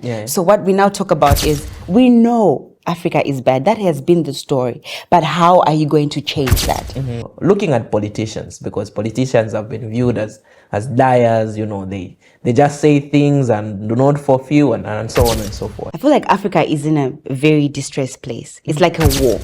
Yeah. So what we now talk about is, we know Africa is bad. That has been the story. But how are you going to change that? Mm-hmm. Looking at politicians, because politicians have been viewed as liars, they just say things and do not fulfill and so on and so forth. I feel like Africa is in a very distressed place. It's like a war.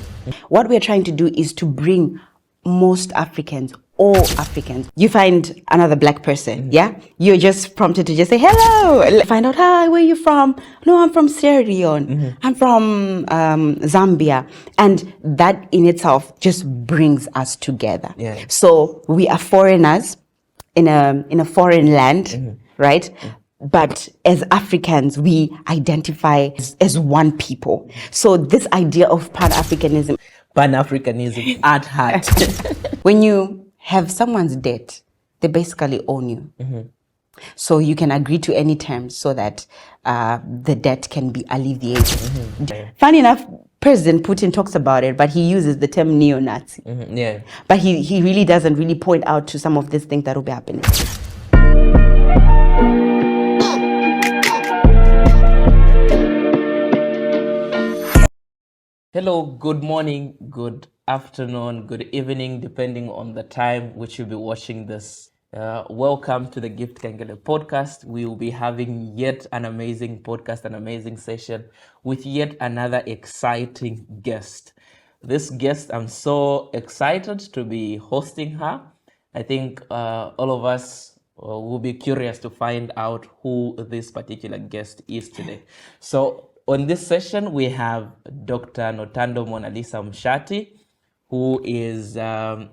What we're trying to do is to bring most Africans, all Africans. You find another black person, yeah? You're just prompted to just say, hello. Find out, hi, where are you from? No, I'm from Sierra Leone. I'm from Zambia. And that in itself just brings us together. Yeah. So we are foreigners in a foreign land, right? But as Africans, we identify as one people. So this idea of Pan-Africanism. Pan-Africanism at heart. When you have someone's debt, they basically own you. So you can agree to any terms so that the debt can be alleviated. Funny enough, President Putin talks about it, but he uses the term neo-Nazi. Yeah. But he really doesn't really point out to some of these things that will be happening. Hello, good morning, good afternoon, good evening, depending on the time which you'll be watching this. Welcome to the Gift Kangele podcast. We will be having yet an amazing podcast, an amazing session with yet another exciting guest. This guest, I'm so excited to be hosting her. I think all of us will be curious to find out who this particular guest is today. So on this session, we have Dr. Nothando Monalisa Mushati, who is a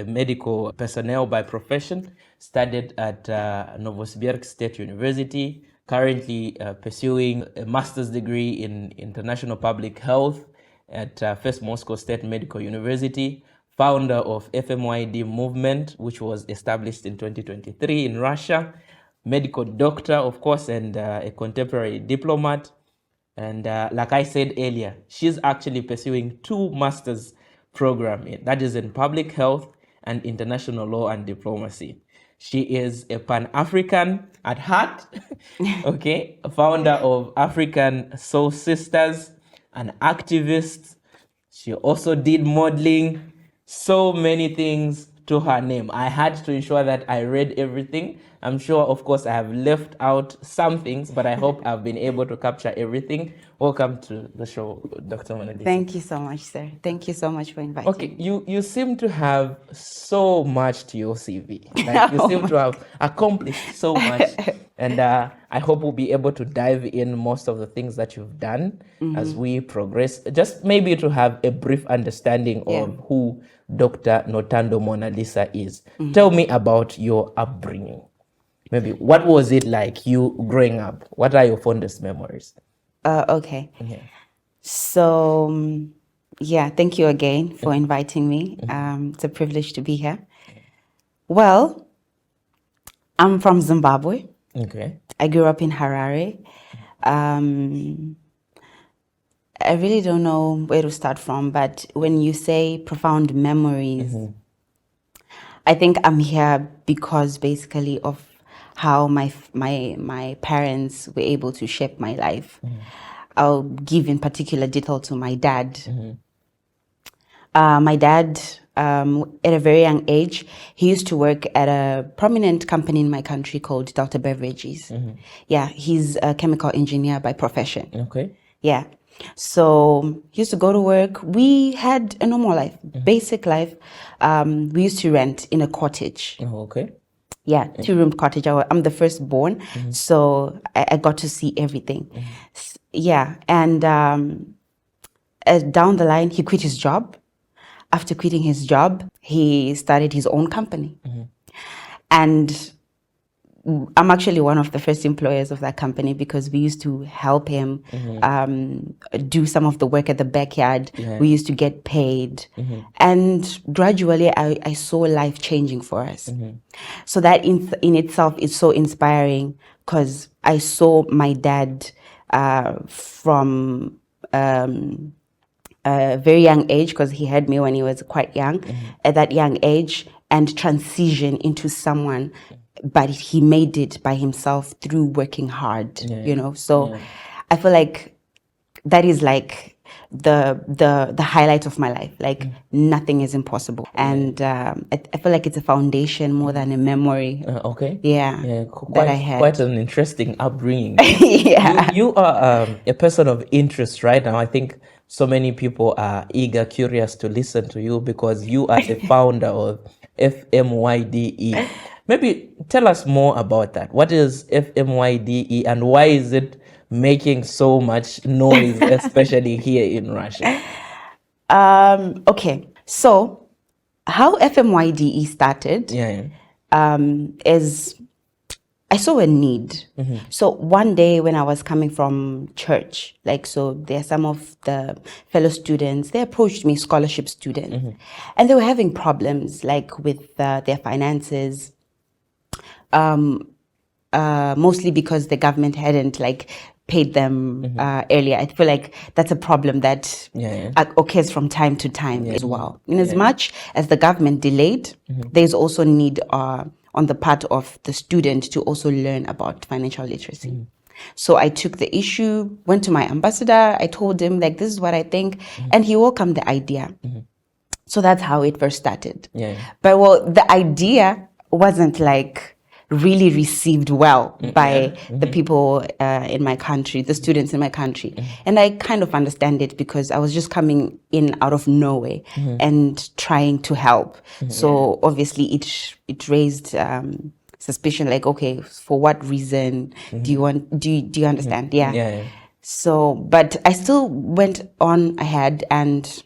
medical personnel by profession, studied at Novosibirsk State University, currently pursuing a master's degree in international public health at First Moscow State Medical University, founder of FMYDE movement, which was established in 2023 in Russia, medical doctor, of course, and a contemporary diplomat. And like I said earlier, she's actually pursuing 2 master's programs. That is in public health and international law and diplomacy. She is a Pan-African at heart, okay, a founder of African Soul Sisters, an activist. She also did modeling, so many things to her name. I had to ensure that I read everything. I'm sure, of course, I have left out some things, but I hope I've been able to capture everything. Welcome to the show, Dr. Monalisa. Thank you so much, sir. Thank you so much for inviting Okay, me. you seem to have so much to your CV. Like, you seem to have accomplished so much. And I hope we'll be able to dive in most of the things that you've done as we progress. Just maybe to have a brief understanding of who Dr. Nothando Monalisa is. Tell me about your upbringing. Maybe what was it like you growing up? What are your fondest memories? Okay. So, thank you again for inviting me. It's a privilege to be here. Well, I'm from Zimbabwe. Okay. I grew up in Harare. I really don't know where to start from, but when you say profound memories, I think I'm here because basically of how my parents were able to shape my life. I'll give in particular detail to my dad. My dad, at a very young age, he used to work at a prominent company in my country called Delta Beverages. Yeah, he's a chemical engineer by profession. Okay. Yeah. So he used to go to work. We had a normal life, basic life. We used to rent in a cottage. Oh, okay. Yeah, 2-room cottage. I'm the firstborn, so I got to see everything. Yeah, and down the line, he quit his job. After quitting his job, he started his own company. And I'm actually one of the first employers of that company because we used to help him do some of the work at the backyard. We used to get paid. And gradually, I saw life changing for us. So that in itself is so inspiring because I saw my dad from a very young age, because he had me when he was quite young, at that young age, and transition into someone but he made it by himself through working hard, So I feel like that is like the highlight of my life. Like nothing is impossible, and I feel like it's a foundation more than a memory. Okay. Yeah, Quite, that I had. quite an interesting upbringing. Yeah. You are a person of interest right now. I think so many people are eager, curious to listen to you because you are the founder of FMYDE. Maybe tell us more about that. What is FMYDE and why is it making so much noise, especially here in Russia? Okay, so how FMYDE started is I saw a need. So one day when I was coming from church, like, so there are some of the fellow students, they approached me, scholarship students, and they were having problems like with their finances, mostly because the government hadn't like paid them earlier. I feel like that's a problem that occurs from time to time as well. In as much as the government delayed, there's also need on the part of the student to also learn about financial literacy. So I took the issue, went to my ambassador, I told him like, this is what I think, and he welcomed the idea. So that's how it first started. But well, the idea wasn't like really received well by the people in my country, the students in my country. And I kind of understand it because I was just coming in out of nowhere and trying to help. So obviously it raised suspicion, like, okay, for what reason do you want, do you understand? Yeah. So, but I still went on ahead and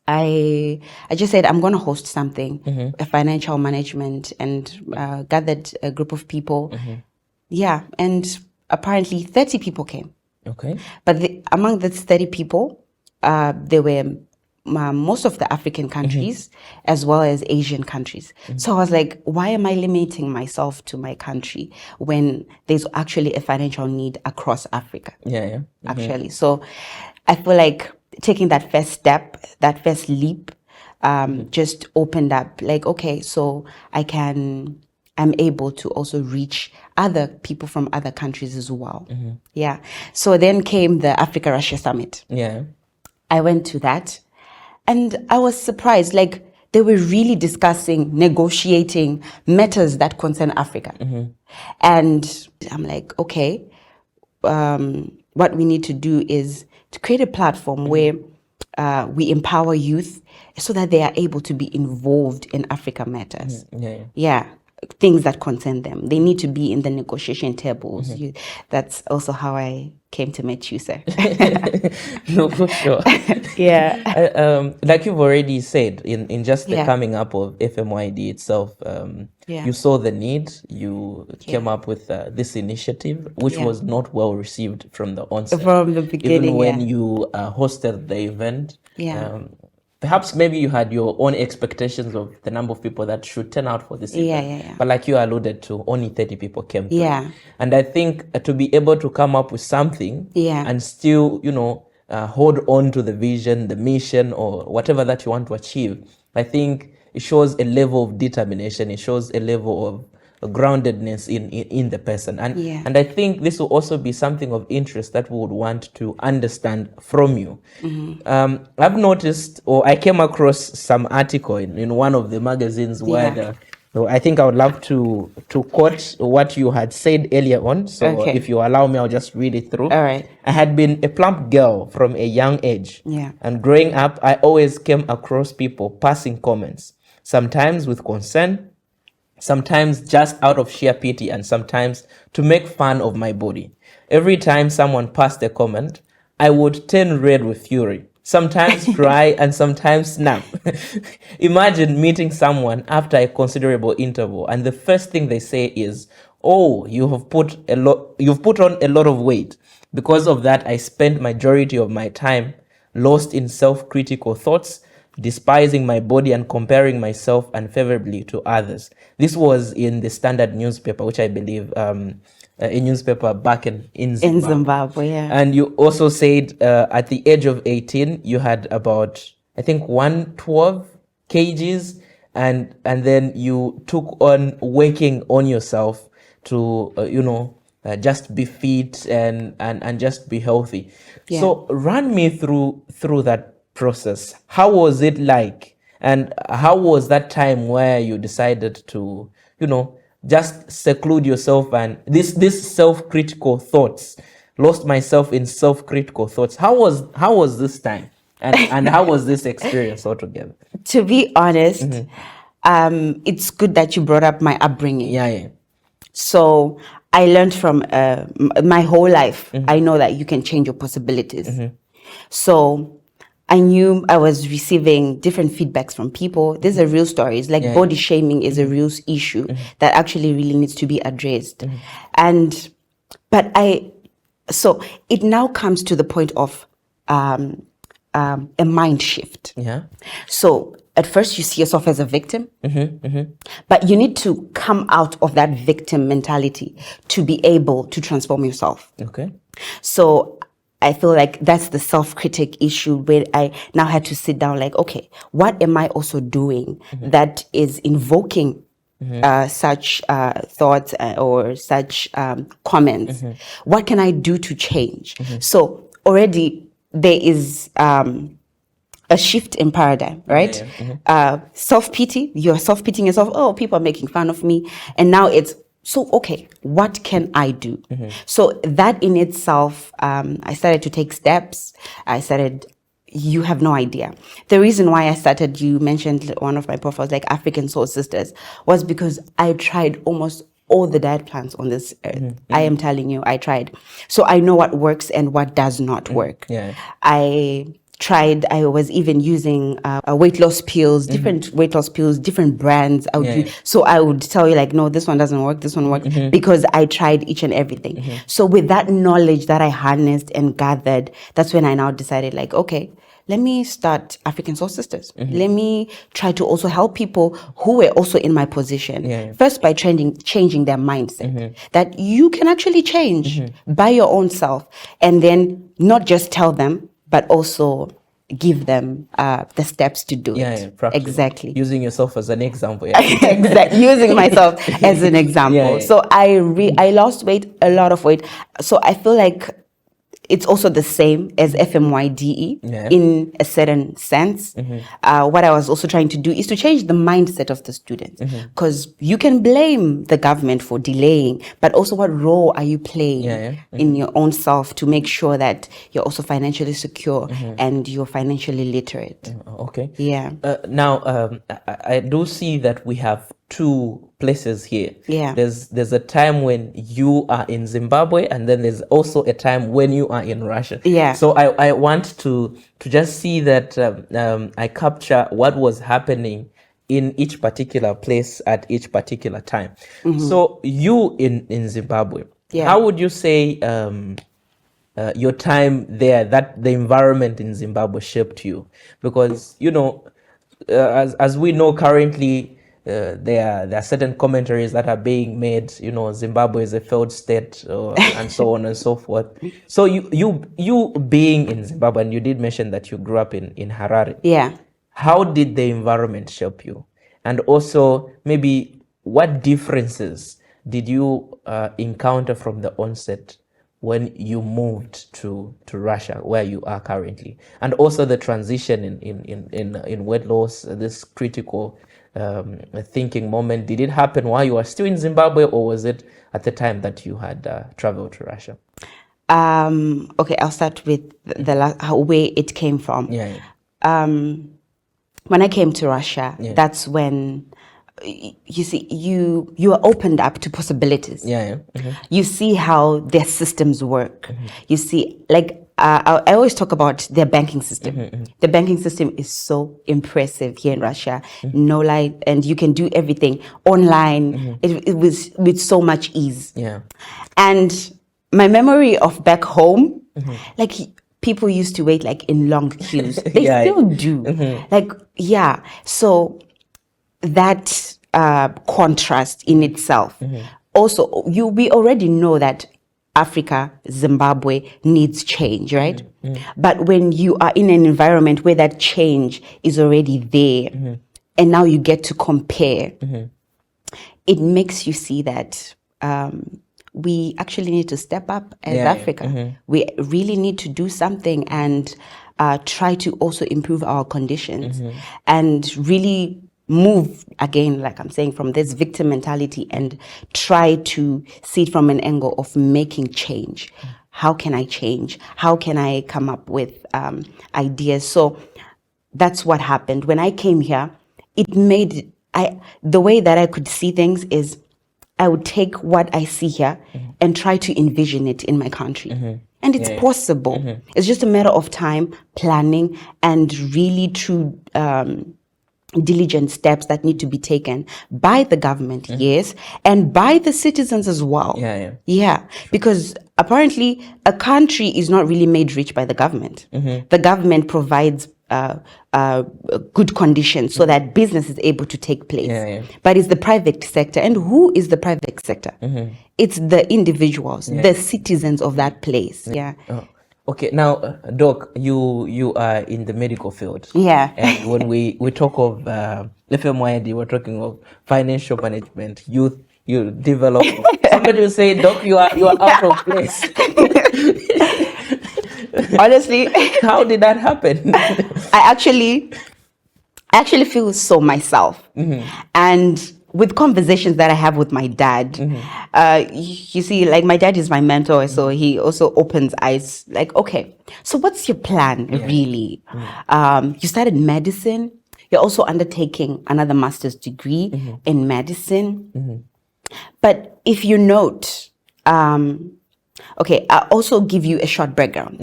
I just said, I'm going to host something, a financial management, and gathered a group of people. Yeah, and apparently 30 people came. Okay. But among the 30 people, there were most of the African countries as well as Asian countries. So I was like, why am I limiting myself to my country when there's actually a financial need across Africa? Actually. So I feel like taking that first step, that first leap, just opened up like, okay, so I'm able to also reach other people from other countries as well. Yeah. So then came the Africa-Russia summit. I went to that and I was surprised, like they were really discussing, negotiating matters that concern Africa. And I'm like, okay, what we need to do is to create a platform where we empower youth so that they are able to be involved in Africa matters. Things that concern them. They need to be in the negotiation tables. That's also how I came to meet you, sir. No, for sure. Like you've already said, in just the coming up of FMYD itself, you saw the need, you came up with this initiative, which was not well received from the onset. From the beginning, even when you hosted the event. Perhaps maybe you had your own expectations of the number of people that should turn out for this event. But like you alluded to, only 30 people came through. And I think to be able to come up with something and still, hold on to the vision, the mission, or whatever that you want to achieve, I think it shows a level of determination. It shows a level of groundedness in the person. And I think this will also be something of interest that we would want to understand from you. I've noticed, or I came across some article in one of the magazines where so I think I would love to quote what you had said earlier on. So if you allow me, I'll just read it through. All right. I had been a plump girl from a young age. And growing up, I always came across people passing comments, sometimes with concern, sometimes just out of sheer pity, and sometimes to make fun of my body. Every time someone passed a comment, I would turn red with fury, sometimes cry and sometimes snap. Imagine meeting someone after a considerable interval and the first thing they say is, "Oh, you've put on a lot of weight." Because of that, I spent majority of my time lost in self-critical thoughts, despising my body and comparing myself unfavorably to others. This was in the Standard newspaper, which I believe a newspaper back in Zimbabwe. In Zimbabwe, And you also said at the age of 18, you had about, I think, 112 kgs. and then you took on working on yourself to just be fit and just be healthy. Yeah. So run me through that process. How was it like, and how was that time where you decided to just seclude yourself and this self-critical thoughts, lost myself in self-critical thoughts? How was this time, and how was this experience altogether? To be honest, it's good that you brought up my upbringing. Yeah. So I learned from my whole life. I know that you can change your possibilities. So I knew I was receiving different feedbacks from people. These are real stories. Like body shaming is a real issue that actually really needs to be addressed. So it now comes to the point of a mind shift. Yeah. So at first you see yourself as a victim, but you need to come out of that victim mentality to be able to transform yourself. Okay. So I feel like that's the self-critic issue, where I now had to sit down like, okay, what am I also doing that is invoking such thoughts or such comments? What can I do to change? So already there is a shift in paradigm, right? Self-pity, you're self-pitying yourself. Oh, people are making fun of me. And now it's, so, okay, what can I do? So that in itself, I started to take steps. You have no idea. The reason why I started, you mentioned one of my profiles, like African Soul Sisters, was because I tried almost all the diet plans on this earth. I am telling you, I tried. So I know what works and what does not work. I was even using weight loss pills, different weight loss pills, different brands. So I would tell you like, no, this one doesn't work, this one works, because I tried each and everything. So with that knowledge that I harnessed and gathered, that's when I now decided like, okay, let me start African Soul Sisters. Let me try to also help people who were also in my position. First, by changing their mindset, that you can actually change by your own self, and then not just tell them, but also give them the steps to do it. Exactly. Using yourself as an example. Exactly. Using myself as an example. So I lost weight, a lot of weight. So I feel like it's also the same as FMYDE in a certain sense. What I was also trying to do is to change the mindset of the students, because you can blame the government for delaying, but also what role are you playing in your own self to make sure that you're also financially secure and you're financially literate. Okay. Yeah. Now, I do see that we have two places here. Yeah. There's a time when you are in Zimbabwe, and then there's also a time when you are in Russia. Yeah. So I want to just see that I capture what was happening in each particular place at each particular time. So you in Zimbabwe, how would you say your time there, that the environment in Zimbabwe shaped you? Because as we know currently, there are certain commentaries that are being made. Zimbabwe is a failed state, and so on and so forth. So you being in Zimbabwe, and you did mention that you grew up in Harare. Yeah. How did the environment shape you? And also, maybe what differences did you encounter from the onset when you moved to Russia, where you are currently? And also the transition in weight loss, this critical thinking moment, did it happen while you were still in Zimbabwe, or was it at the time that you had traveled to Russia? Okay, I'll start with the where it came from. When I came to Russia, that's when you see you are opened up to possibilities. You see how their systems work. You see, like I always talk about their banking system. The banking system is so impressive here in Russia. No lie, and you can do everything online. It was with so much ease. And my memory of back home, like people used to wait like in long queues. They still do. So that contrast in itself. Also, we already know that Africa, Zimbabwe needs change, right? But when you are in an environment where that change is already there, and now you get to compare, it makes you see that we actually need to step up as Africa. We really need to do something and try to also improve our conditions and really move again, like I'm saying, from this victim mentality and try to see it from an angle of making change. How can I change? How can I come up with ideas? So that's what happened. When I came here, it made the way that I could see things is I would take what I see here and try to envision it in my country. And it's possible. It's just a matter of time, planning, and really true diligent steps that need to be taken by the government, yes, and by the citizens as well. Yeah, because apparently a country is not really made rich by the government. The government provides good conditions so that business is able to take place. But it's the private sector. And who is the private sector? It's the individuals, the citizens of that place. Okay, now, Doc, you are in the medical field. And when we talk of FMYDE, we're talking of financial management, youth, you develop. Somebody will say, Doc, you are out of place. Honestly, how did that happen? I actually feel so myself. And with conversations that I have with my dad, you see, like my dad is my mentor, so he also opens eyes like, okay, so what's your plan really? You started medicine. You're also undertaking another master's degree in medicine. But if you note, okay, I'll also give you a short background.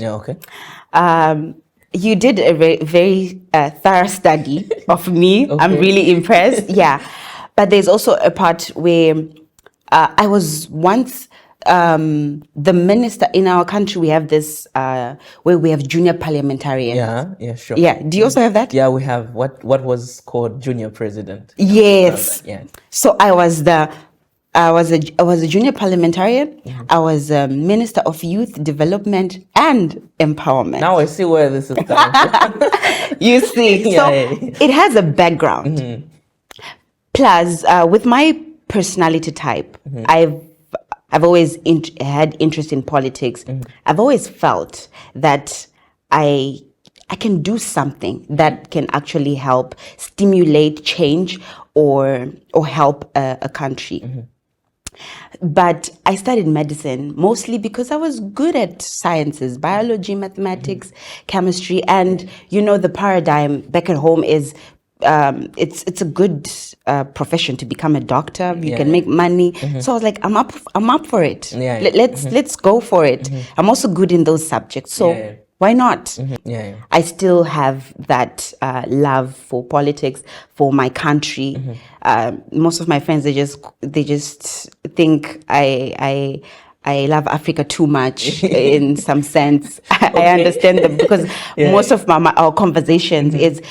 You did a very thorough study of me. I'm really impressed. But there's also a part where I was once the minister in our country. We have this where we have junior parliamentarians. Sure. Do you also have that? We have what was called junior president. Yes. So I was a junior parliamentarian. I was a minister of youth development and empowerment. Now I see where this is coming from. You see, so it has a background. Plus, with my personality type, I've always had interest in politics. I've always felt that I can do something that can actually help stimulate change or help a country. But I studied medicine mostly because I was good at sciences, biology, mathematics, chemistry, and the paradigm back at home is it's a good profession to become a doctor. You can make money. So I was like, I'm up for it. Let's go for it. I'm also good in those subjects. So why not? I still have that love for politics, for my country. Most of my friends, they just think I love Africa too much in some sense. I understand them because most of our conversations is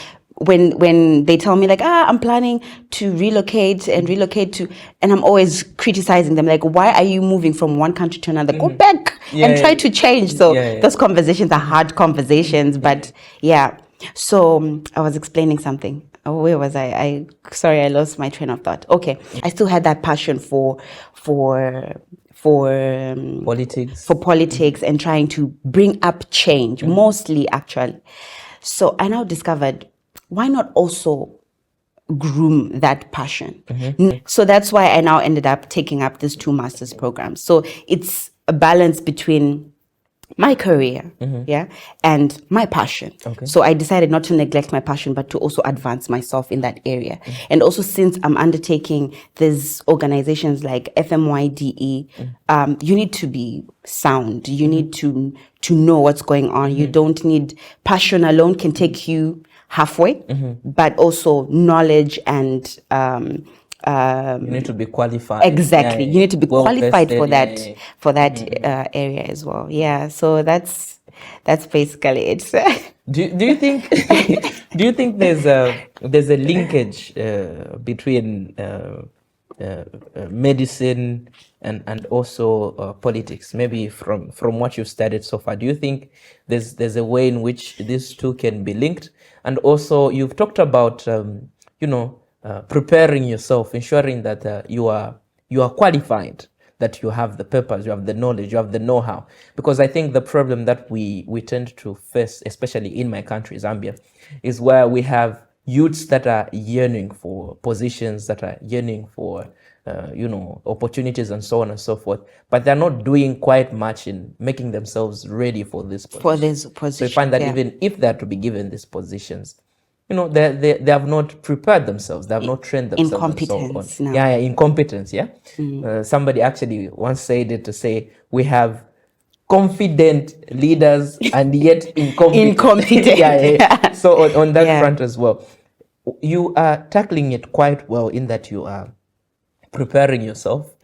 when they tell me like, I'm planning to relocate to, and I'm always criticizing them like, why are you moving from one country to another? Go back and try to change. So those conversations are hard conversations, but So I was explaining something. Where was I? Sorry, I lost my train of thought. Okay, I still had that passion for politics and trying to bring up change, mostly actually. So I now discovered, why not also groom that passion? So that's why I now ended up taking up these 2 master's programs. So it's a balance between my career, and my passion. So I decided not to neglect my passion, but to also advance myself in that area. And also, since I'm undertaking these organizations like FMYDE, you need to be sound. You need to know what's going on. You don't need passion alone can take you halfway, but also knowledge and you need to be qualified. Exactly. You need to be qualified for that area as well. So that's basically it. Do you think there's a linkage between medicine and also politics? Maybe from what you've studied so far, do you think there's a way in which these two can be linked? And also, you've talked about preparing yourself, ensuring that you are qualified, that you have the papers, you have the knowledge, you have the know-how. Because I think the problem that we tend to face, especially in my country, Zambia, is where we have youths that are yearning for positions, that are yearning for opportunities and so on and so forth, but they're not doing quite much in making themselves ready for this position. For this position. So you find that even if they're to be given these positions, they have not prepared themselves, they have not trained themselves. Incompetence. And so on. Incompetence. Somebody actually once said it to say, we have confident leaders and yet incompetent. So on that front as well, you are tackling it quite well in that you are preparing yourself.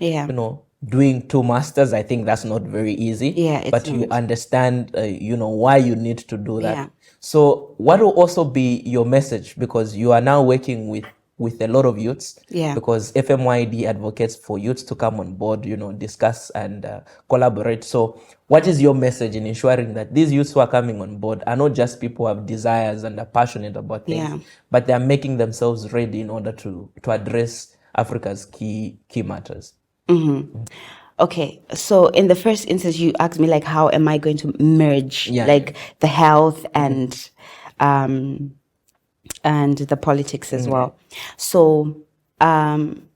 Doing 2 masters, I think that's not very easy. But you understand, why you need to do that. So what will also be your message, because you are now working with a lot of youths, because FMYDE advocates for youths to come on board, discuss and collaborate. So what is your message in ensuring that these youths who are coming on board are not just people who have desires and are passionate about things, but they are making themselves ready in order to address Africa's key matters? Okay, so in the first instance, you asked me like, how am I going to merge like the health and the politics as well? So in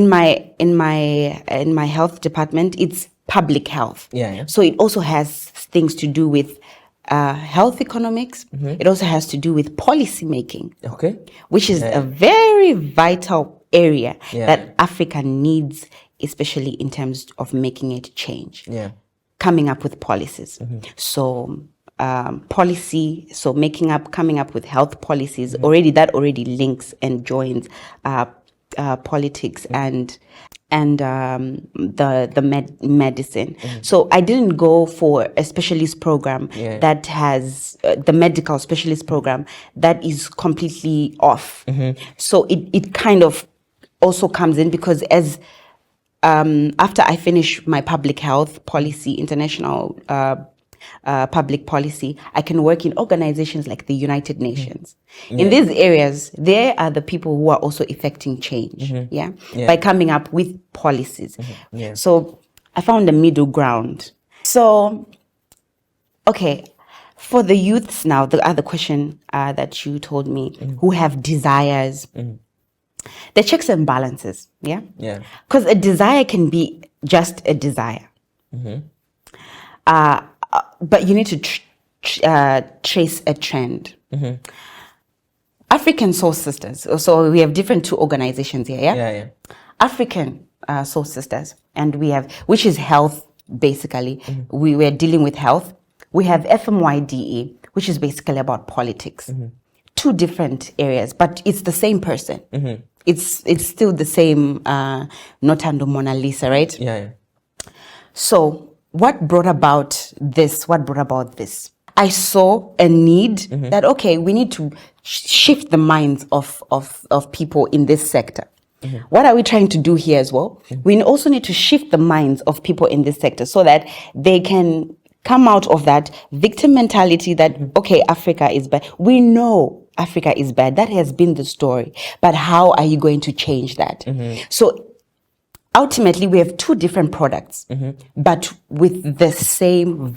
my health department, it's public health. So it also has things to do with health economics. It also has to do with policy making. Which is a very vital area that Africa needs, especially in terms of making it change. Coming up with policies. So policy, so coming up with health policies, already links and joins politics and the medicine. So I didn't go for a specialist program that has the medical specialist program that is completely off. So it kind of also comes in because as after I finish my public health policy, international public policy, I can work in organizations like the United Nations. In these areas, there are the people who are also effecting change, by coming up with policies. So I found a middle ground. So, okay, for the youths now, the other question that you told me, who have desires, the checks and balances, because a desire can be just a desire. But you need to trace a trend. African Soul Sisters. So we have different 2 organizations here. African Soul Sisters, and we have, which is health basically. We were dealing with health. We have FMYDE, which is basically about politics. 2 different areas, but it's the same person. It's still the same Nothando Monalisa, right? So what brought about this? I saw a need that, okay, we need to shift the minds of people in this sector. What are we trying to do here as well? We also need to shift the minds of people in this sector so that they can come out of that victim mentality that, okay, Africa is bad. We know Africa is bad. That has been the story. But how are you going to change that? So ultimately, we have 2 different products, but with the same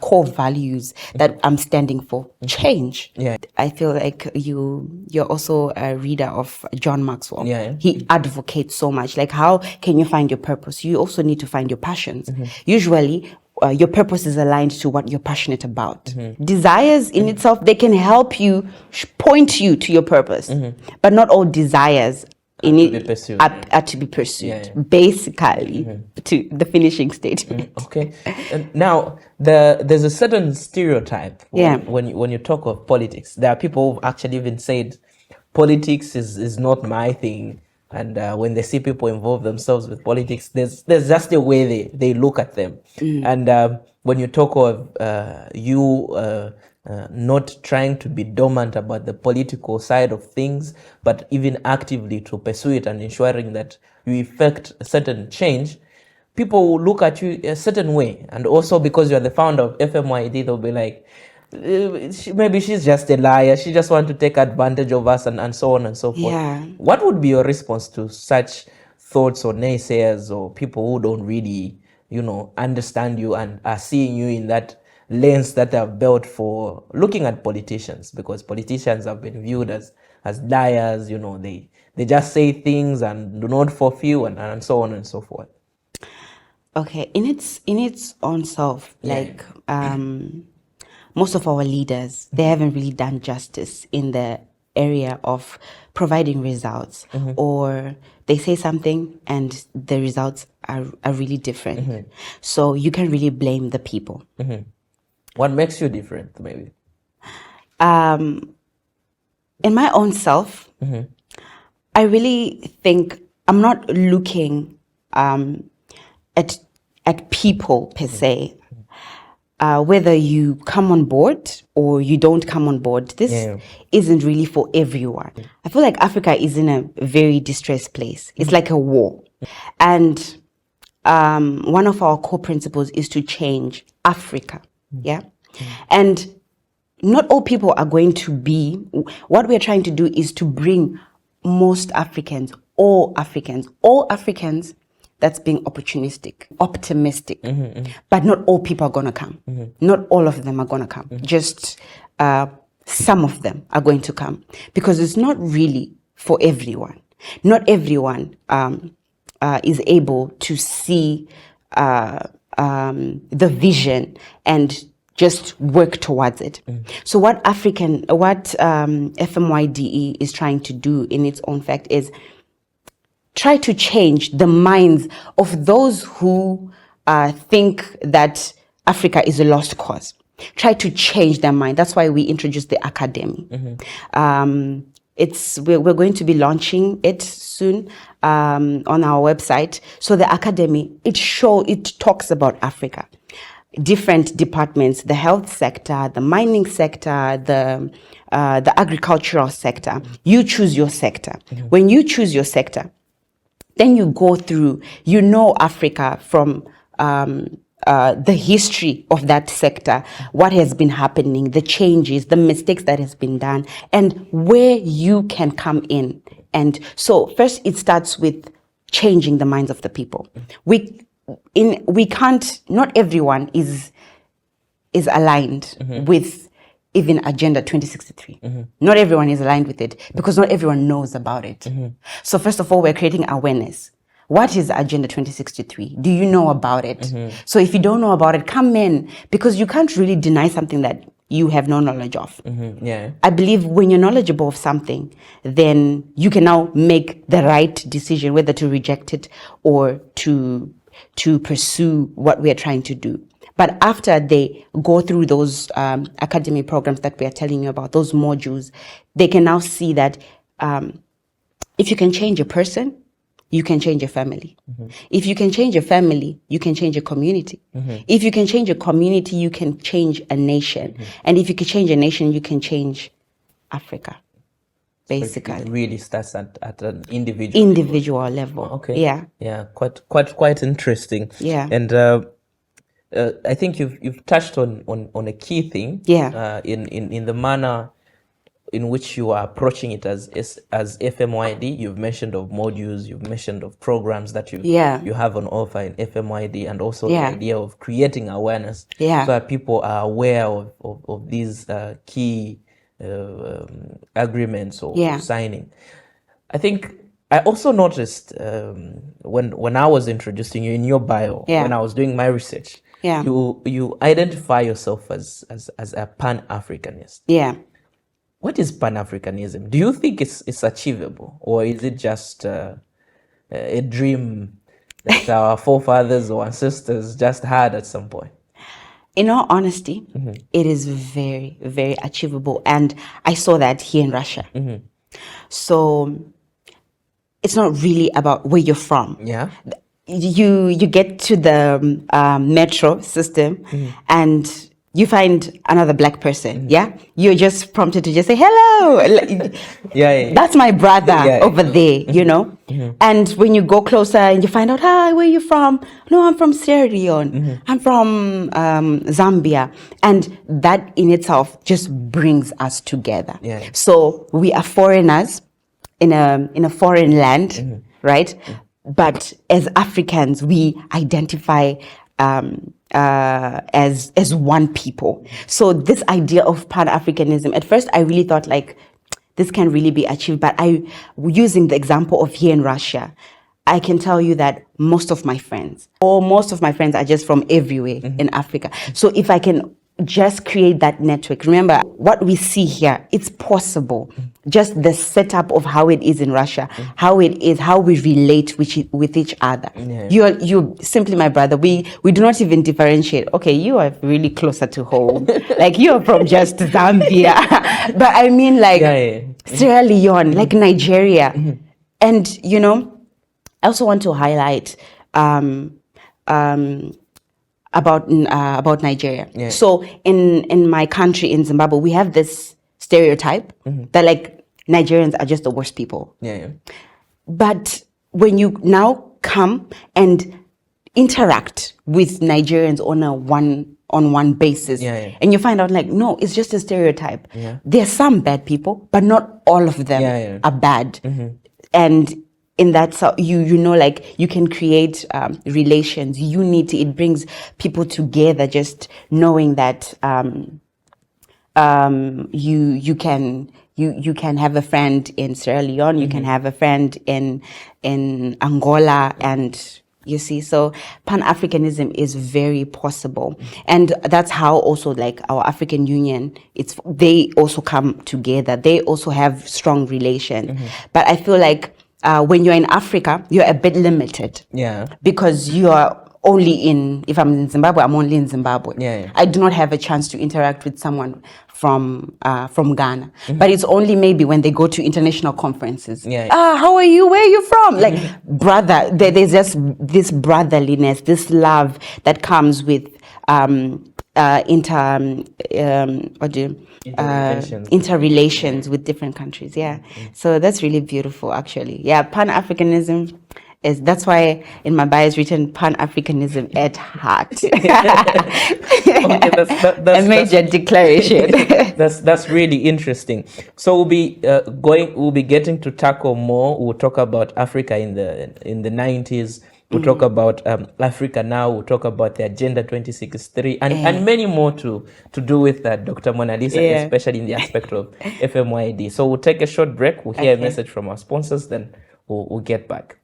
core values that I'm standing for. Change. I feel like you're also a reader of John Maxwell. He advocates so much. Like, how can you find your purpose? You also need to find your passions. Usually, your purpose is aligned to what you're passionate about. Desires in itself, they can help you, point you to your purpose. But not all desires are to be pursued, basically, to the finishing statement. Okay. Now, there's a certain stereotype when you talk of politics. There are people who've actually even said, politics is not my thing. And when they see people involve themselves with politics, there's just a way they look at them. And when you talk of not trying to be dormant about the political side of things, but even actively to pursue it and ensuring that you effect a certain change, people will look at you a certain way. And also because you're the founder of FMYD, they'll be like, maybe she's just a liar. She just wants to take advantage of us and so on and so forth. Yeah. What would be your response to such thoughts or naysayers or people who don't really, understand you and are seeing you in that lens that are built for looking at politicians? Because politicians have been viewed as liars, they just say things and do not fulfill and so on and so forth. Okay, in its own self, like most of our leaders, they haven't really done justice in the area of providing results, or they say something and the results are really different. So you can really blame the people. What makes you different, maybe? In my own self, I really think I'm not looking at people per se. Whether you come on board or you don't come on board, this isn't really for everyone. I feel like Africa is in a very distressed place. It's like a war. And one of our core principles is to change Africa. Yeah. And not all people are going to be, what we're trying to do is to bring most Africans, all Africans, that's being opportunistic, optimistic. But not all people are going to come. Not all of them are going to come. Just some of them are going to come. Because it's not really for everyone. Not everyone is able to see the vision and just work towards it. So what FMYDE is trying to do in its own fact is try to change the minds of those who think that Africa is a lost cause. Try to change their mind. That's why we introduced the academy. We're going to be launching it soon on our website. So the academy, it talks about Africa. Different departments, the health sector, the mining sector, the agricultural sector. You choose your sector. When you choose your sector, then you go through, Africa from the history of that sector, what has been happening, the changes, the mistakes that has been done, and where you can come in. And so first it starts with changing the minds of the people. Not everyone is aligned with even Agenda 2063. Not everyone is aligned with it because not everyone knows about it. So first of all, we're creating awareness. What is Agenda 2063? Do you know about it? So if you don't know about it, come in, because you can't really deny something that you have no knowledge of. I believe when you're knowledgeable of something, then you can now make the right decision, whether to reject it or to pursue what we are trying to do. But after they go through those academy programs that we are telling you about, those modules, they can now see that if you can change a person, you can change a family. If you can change a family, you can change a community. If you can change a community, you can change a nation. And if you can change a nation, you can change Africa, basically. So it really starts at an individual level. Okay. Yeah. Quite interesting. Yeah. And I think you've touched on a key thing. In the manner in which you are approaching it as FMYD. You've mentioned of modules, you've mentioned of programs that you have on offer in FMYD, and also the idea of creating awareness so that people are aware of these key agreements or signing. I think I also noticed when I was introducing you in your bio, when I was doing my research, you identify yourself as a Pan-Africanist. What is Pan-Africanism? Do you think it's achievable, or is it just a dream that our forefathers or ancestors just had at some point? In all honesty, it is very, very achievable. And I saw that here in Russia. So it's not really about where you're from. You get to the metro system and you find another black person, yeah? You're just prompted to just say, hello. That's my brother over there, you know? And when you go closer and you find out, hi, where are you from? No, I'm from Sierra Leone. I'm from Zambia. And that in itself just brings us together. So we are foreigners in a foreign land, right? But as Africans, we identify as one people. So this idea of Pan-Africanism, at first I really thought like this can really be achieved, but using the example of here in Russia, I can tell you that most of my friends are just from everywhere in Africa. So if I can just create that network, remember what we see here, it's possible. Just the setup of how it is in Russia, how we relate with each other. You're simply my brother. We do not even differentiate. Okay, you are really closer to home. Like you're from just Zambia. But I mean like Sierra Leone, like Nigeria. And you know, I also want to highlight about Nigeria. So in my country, in Zimbabwe, we have this stereotype that like Nigerians are just the worst people. But when you now come and interact with Nigerians on a one-on-one basis, and you find out like, no, it's just a stereotype. There are some bad people, but not all of them are bad. And in that, so you know, like you can create relations, unity. It brings people together. Just knowing that you can have a friend in Sierra Leone, you can have a friend in Angola, and you see. So Pan-Africanism is very possible, and that's how also like our African Union. They also come together. They also have strong relations. But I feel like. When you're in Africa, you're a bit limited. Because you are only if I'm in Zimbabwe, I'm only in Zimbabwe. I do not have a chance to interact with someone from Ghana. But it's only maybe when they go to international conferences. How are you? Where are you from? Like, brother, there's just this brotherliness, this love that comes with interrelations with different countries. So that's really beautiful, actually. Pan-Africanism that's why in my bio is written Pan-Africanism at heart. A major declaration. That's really interesting. So we'll be getting to tackle more. We'll talk about Africa in the 90s. We'll talk about Africa now. We'll talk about the Agenda 2063 and many more to do with Dr. Monalisa, especially in the aspect of FMYDE. So we'll take a short break. We'll hear a message from our sponsors, then we'll get back.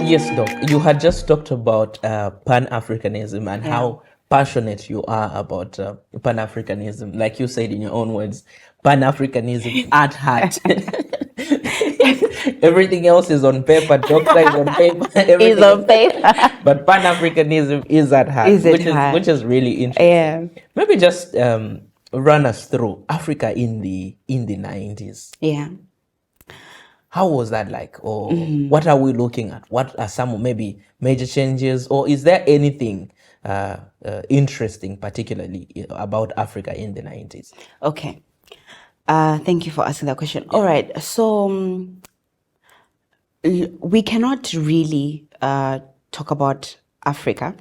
Yes, Doc. You had just talked about Pan-Africanism and how passionate you are about Pan-Africanism. Like you said in your own words, Pan-Africanism at heart. Everything else is on paper. Doctor is on paper. Is on paper. But Pan-Africanism is at heart, which is really interesting. Maybe just run us through Africa in the 90s. How was that like? Or what are we looking at? What are some maybe major changes? Or is there anything interesting, particularly about Africa in the 90s? Okay. Thank you for asking that question. All right. So we cannot really talk about Africa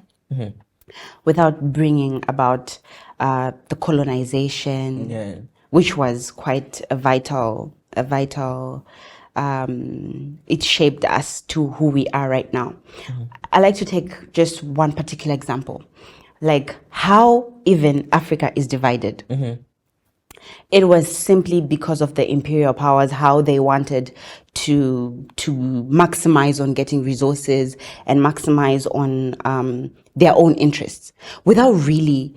without bringing about the colonization, which was quite a vital. It shaped us to who we are right now. I like to take just one particular example, like how even Africa is divided. It was simply because of the imperial powers, how they wanted to maximize on getting resources and maximize on their own interests, without really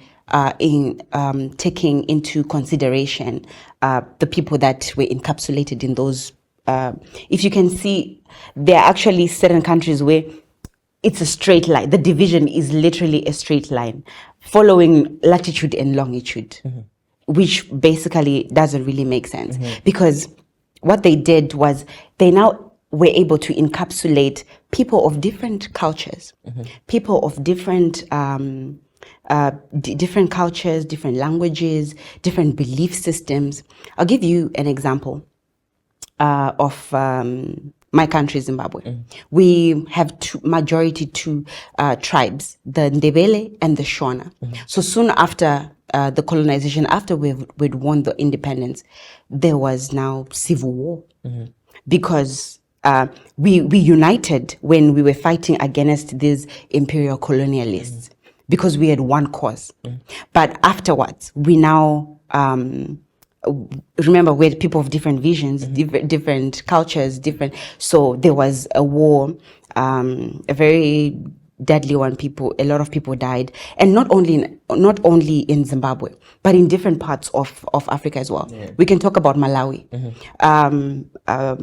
taking into consideration the people that were encapsulated in those. If you can see, there are actually certain countries where it's a straight line. The division is literally a straight line, following latitude and longitude, which basically doesn't really make sense. Because what they did was they now were able to encapsulate people of different cultures, people of different different cultures, different languages, different belief systems. I'll give you an example of my country, Zimbabwe. We have majority two tribes, the Ndebele and the Shona. So soon after the colonization, after we'd won the independence, there was now civil war because we united when we were fighting against these imperial colonialists because we had one cause. But afterwards, we now remember we had people of different visions, different cultures, so there was a war, a very deadly one. A lot of people died, and not only in Zimbabwe, but in different parts of Africa as well. We can talk about Malawi.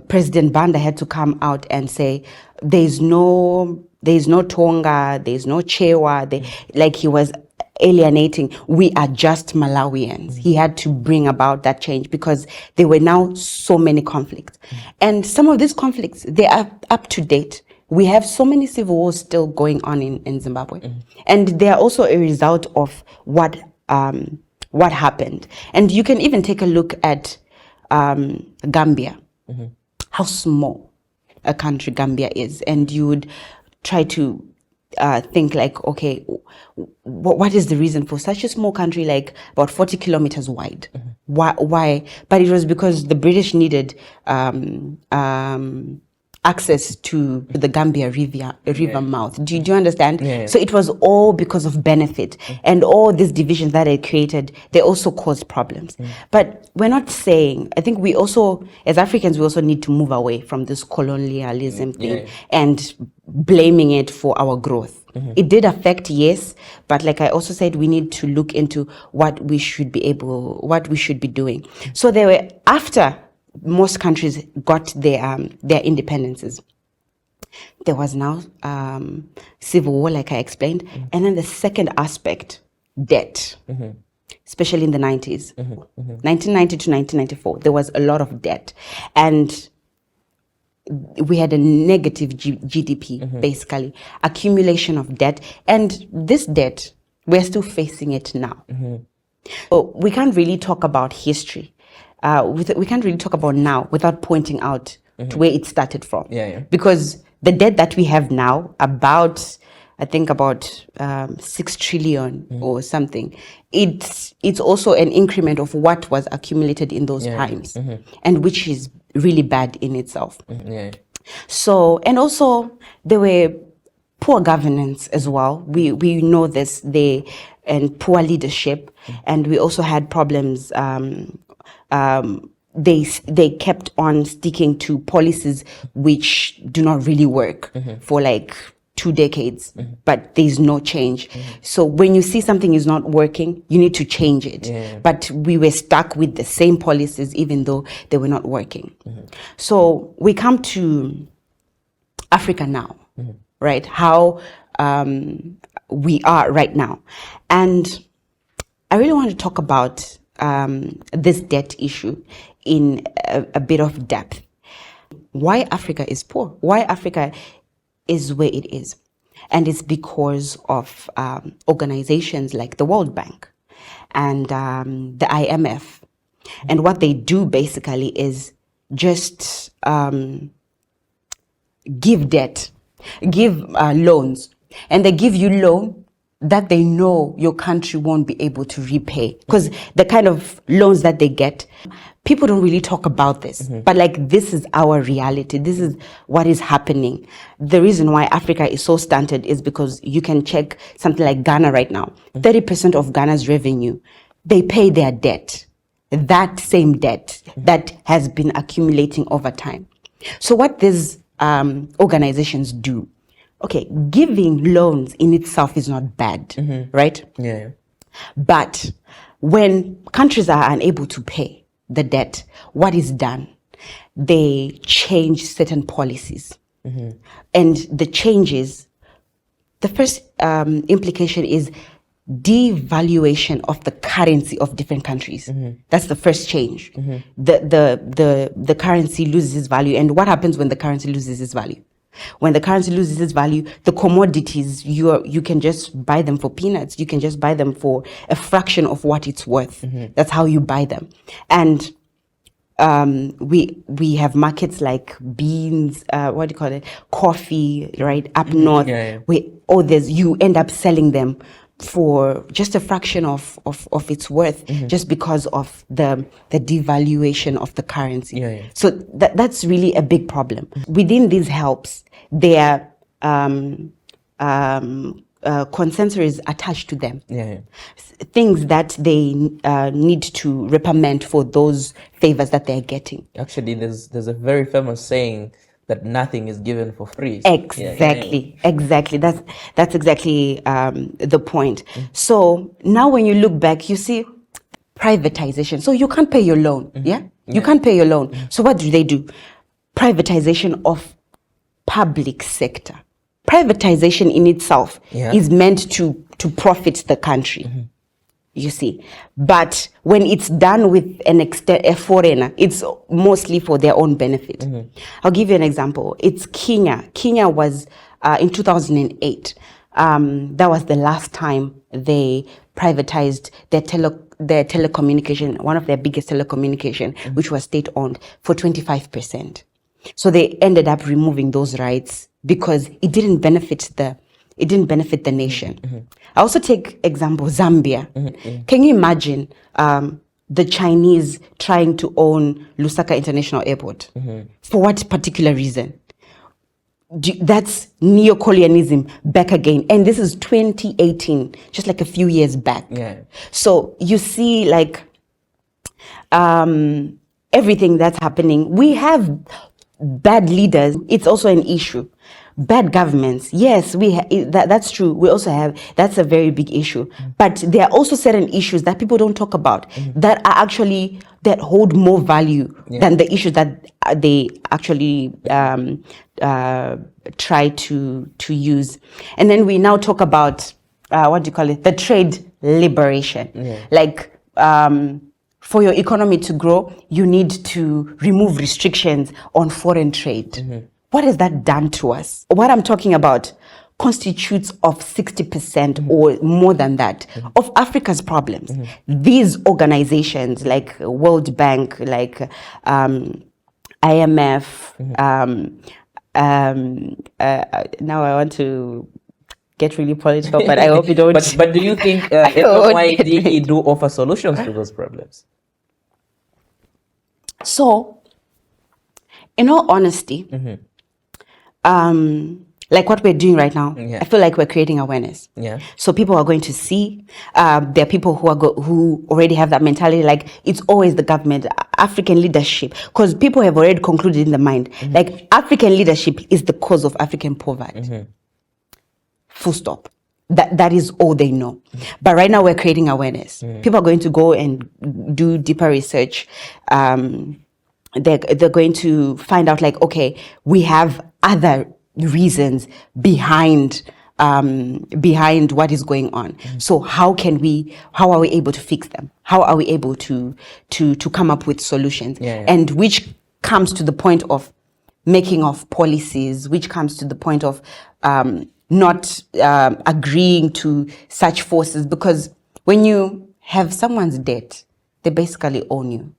President Banda had to come out and say there's no Tonga, there's no Chewa, like he was alienating. We are just Malawians. He had to bring about that change because there were now so many conflicts, and some of these conflicts, they are up to date. We have so many civil wars still going on in Zimbabwe, and they are also a result of what happened. And you can even take a look at Gambia, how small a country Gambia is, and you would try to think like, okay, what is the reason for such a small country, like about 40 kilometers wide? Why? But it was because the British needed access to the Gambia river mouth. Do you understand? So it was all because of benefit, and all these divisions that it created, they also caused problems. But we're not saying, I think we also, as Africans, we also need to move away from this colonialism thing and blaming it for our growth. It did affect, yes, but like I also said, we need to look into what we should be doing. So there were, after most countries got their independences, there was now civil war, like I explained, and then the second aspect, debt, especially in the 90s, 1990 to 1994, there was a lot of debt, and we had a negative GDP, basically, accumulation of debt, and this debt, we're still facing it now. So we can't really talk about history. We can't really talk about now without pointing out to where it started from. Because the debt that we have now, about 6 trillion or something, it's also an increment of what was accumulated in those times, and which is really bad in itself. So, and also there were poor governance as well. We know this, and poor leadership, and we also had problems. They kept on sticking to policies which do not really work for like 2 decades, but there's no change. So when you see something is not working, you need to change it. But we were stuck with the same policies even though they were not working. So we come to Africa now, right? How we are right now. And I really want to talk about this debt issue in a bit of depth. Why Africa is poor, why Africa is where it is. And it's because of organizations like the World Bank and the IMF. And what they do basically is just give debt, give loans. And they give you loan that they know your country won't be able to repay. Because the kind of loans that they get, people don't really talk about this. But like, this is our reality. This is what is happening. The reason why Africa is so stunted is because you can check something like Ghana right now. 30% of Ghana's revenue, they pay their debt. That same debt that has been accumulating over time. So what these organizations do, okay, giving loans in itself is not bad, right? But when countries are unable to pay the debt, what is done? They change certain policies. And the changes, the first implication is devaluation of the currency of different countries. That's the first change. The currency loses its value. And what happens when the currency loses its value? When the currency loses its value, the commodities, you can just buy them for peanuts. You can just buy them for a fraction of what it's worth. That's how you buy them. And we have markets like beans, coffee, right, up north. You end up selling them for just a fraction of its worth, just because of the devaluation of the currency. So that's really a big problem. Within these helps, there consensus is attached to them. Things that they need to repayment for those favors that they're getting. Actually, there's a very famous saying that nothing is given for free. Exactly. That's exactly the point. So now when you look back, you see privatization. So you can't pay your loan. You can't pay your loan. So what do? Privatization of public sector. Privatization in itself is meant to profit the country. You see, but when it's done with a foreigner, it's mostly for their own benefit. I'll give you an example. It's Kenya. Kenya was in 2008. That was the last time they privatized their telecommunication, one of their biggest telecommunication, which was state-owned, for 25%. So they ended up removing those rights because it didn't benefit the nation. I also take example Zambia. Can you imagine the Chinese trying to own Lusaka International Airport? For what particular reason? That's neo-colonialism back again. And this is 2018, just like a few years back. So you see, like, everything that's happening. We have bad leaders. It's also an issue. Bad governments, yes, that's true. We also have, that's a very big issue. But there are also certain issues that people don't talk about that are actually, that hold more value than the issues that they actually try to use. And then we now talk about, the trade liberation. Like, for your economy to grow, you need to remove restrictions on foreign trade. What has that done to us? What I'm talking about constitutes of 60% or more than that of Africa's problems. These organizations like World Bank, like IMF, now I want to get really political, but I hope you don't. but do you think FMYDE do offer solutions to those problems? So, in all honesty, like what we're doing right now, I feel like we're creating awareness. So people are going to see. There are people who already have that mentality, like it's always the government, African leadership, because people have already concluded in the mind, like African leadership is the cause of African poverty. Full stop. That is all they know. But right now we're creating awareness. People are going to go and do deeper research. They're going to find out, like, okay, we have other reasons behind what is going on. So how are we able to fix them? How are we able to come up with solutions? And which comes to the point of making of policies, which comes to the point of not agreeing to such forces, because when you have someone's debt, they basically own you.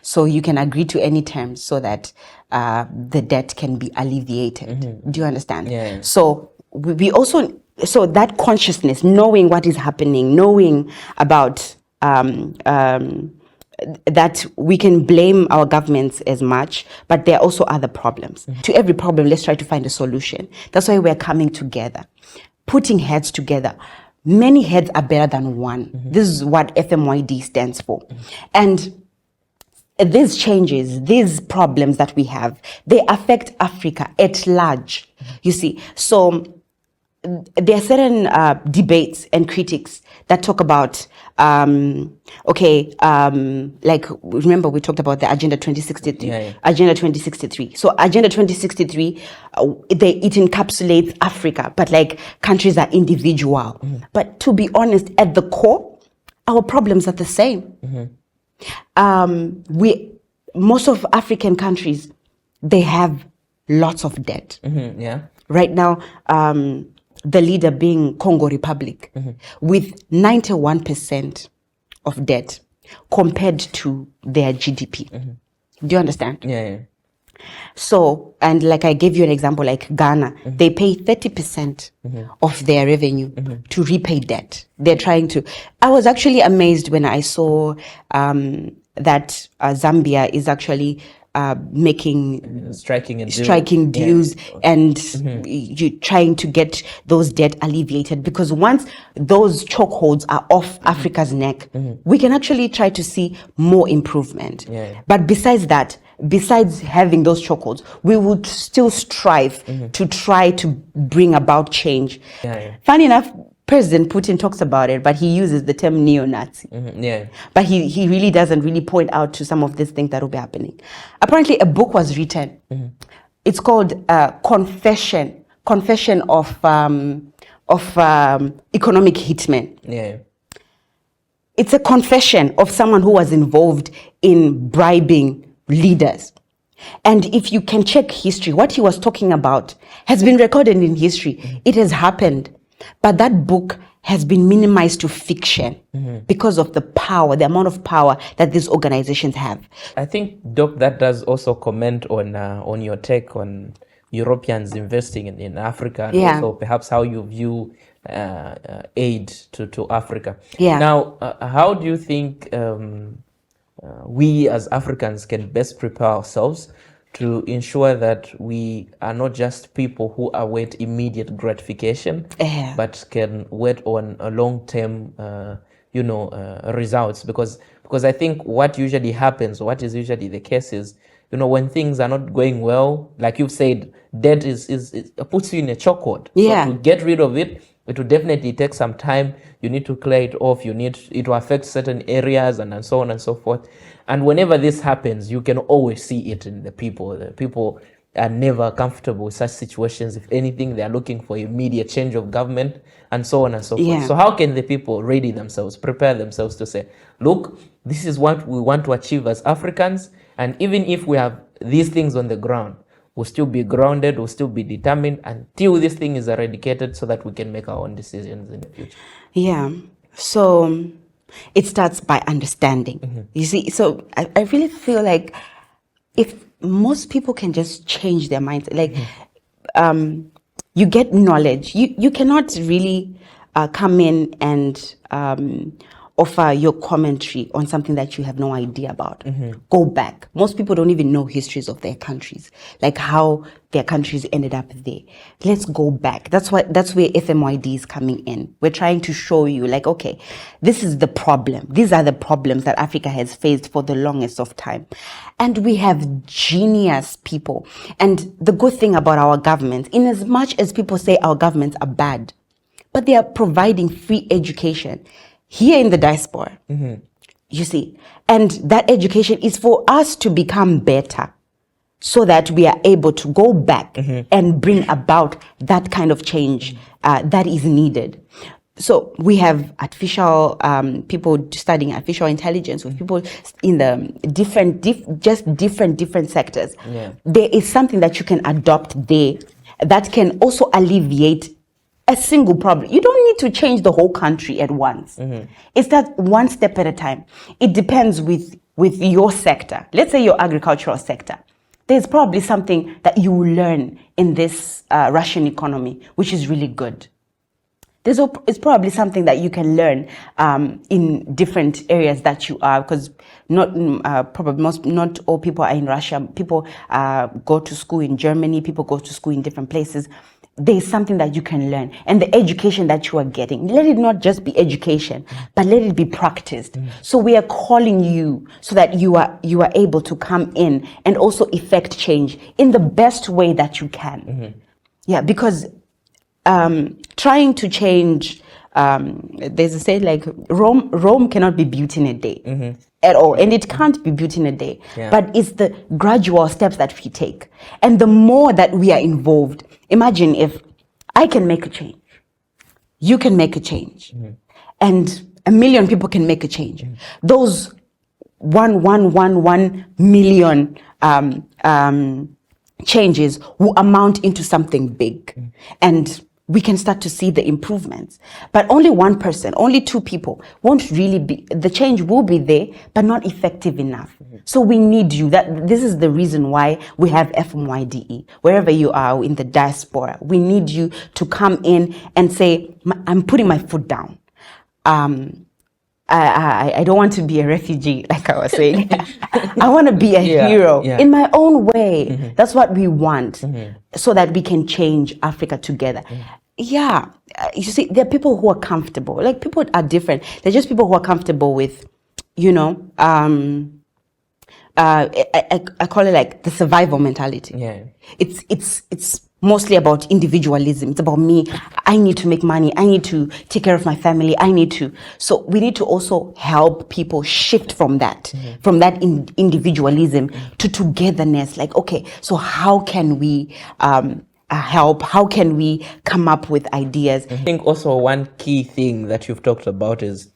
So you can agree to any terms so that the debt can be alleviated. Do you understand? So we also, so that consciousness, knowing what is happening, knowing about that we can blame our governments as much, but there are also other problems. To every problem, let's try to find a solution. That's why we're coming together, putting heads together. Many heads are better than one. This is what FMYD stands for. And these changes, these problems that we have, they affect Africa at large. You see, so there are certain debates and critics that talk about, like, remember we talked about the Agenda 2063. Agenda 2063. So Agenda 2063, it encapsulates Africa, but like countries are individual. But to be honest, at the core, our problems are the same. Most of African countries, they have lots of debt. Right now, the leader being Congo Republic, with 91% of debt compared to their GDP. Do you understand? So, and like I gave you an example, like Ghana, they pay 30% of their revenue to repay debt. They're trying to. I was actually amazed when I saw that Zambia is actually striking deals and you trying to get those debt alleviated, because once those chokeholds are off Africa's neck, we can actually try to see more improvement. But besides that, besides having those chokeholds, we would still strive to try to bring about change. Funny enough, President Putin talks about it, but he uses the term neo-Nazi. But he really doesn't really point out to some of these things that will be happening. Apparently, a book was written. It's called Confession of Economic Hitmen. It's a confession of someone who was involved in bribing leaders. And if you can check history, what he was talking about has been recorded in history. It has happened. But that book has been minimized to fiction because of the power, the amount of power that these organizations have. I think, Doc, that does also comment on your take on Europeans investing in Africa, and also perhaps how you view aid to Africa. Now, how do you think we as Africans can best prepare ourselves to ensure that we are not just people who await immediate gratification, but can wait on a long-term, results? Because I think what usually happens, what is usually the case is, when things are not going well, like you've said, debt is puts you in a chokehold. So to get rid of it, it will definitely take some time. You need to clear it off. It will affect certain areas and so on and so forth. And whenever this happens, you can always see it in the people. The people are never comfortable with such situations. If anything, they are looking for immediate change of government and so on and so forth. So how can the people ready themselves, prepare themselves to say, look, this is what we want to achieve as Africans. And even if we have these things on the ground, we'll still be grounded, we'll still be determined until this thing is eradicated so that we can make our own decisions in the future. So it starts by understanding. You see, so I really feel like if most people can just change their minds, like you get knowledge, you cannot really come in and offer your commentary on something that you have no idea about. Go back. Most people don't even know histories of their countries, like how their countries ended up there. Let's go back. That's where FMYDE is coming in. We're trying to show you, like, okay, this is the problem. These are the problems that Africa has faced for the longest of time. And we have genius people. And the good thing about our government, in as much as people say our governments are bad, but they are providing free education here in the diaspora, you see. And that education is for us to become better so that we are able to go back and bring about that kind of change that is needed. So we have artificial, people studying artificial intelligence, with people in the different sectors. There is something that you can adopt there that can also alleviate a single problem. You don't need to change the whole country at once. It's that one step at a time. It depends with your sector. Let's say your agricultural sector. There's probably something that you will learn in this Russian economy, which is really good. It's probably something that you can learn in different areas that you are, because not all people are in Russia. People go to school in Germany. People go to school in different places. There is something that you can learn, and the education that you are getting, let it not just be education, but let it be practiced. So we are calling you so that you are able to come in and also effect change in the best way that you can. Because trying to change. There's a saying like Rome cannot be built in a day at all, and it can't be built in a day. Yeah. But it's the gradual steps that we take, and the more that we are involved. Imagine if I can make a change, you can make a change, and 1 million people can make a change. Those 1 million changes will amount into something big, and we can start to see the improvements. But only one person, only 2 people won't really be, the change will be there, but not effective enough. So we need you. This is the reason why we have FMYDE. Wherever you are in the diaspora, we need you to come in and say, I'm putting my foot down. I don't want to be a refugee, like I was saying. I want to be a hero in my own way. That's what we want, so that we can change Africa together. You see, there are people who are comfortable. Like, people are different. They're just people who are comfortable with, I call it like the survival mentality. Yeah. It's mostly about individualism. It's about me. I need to make money. I need to take care of my family. So we need to also help people shift from that, individualism to togetherness. Like, okay, so how can we help? How can we come up with ideas? I think also one key thing that you've talked about is,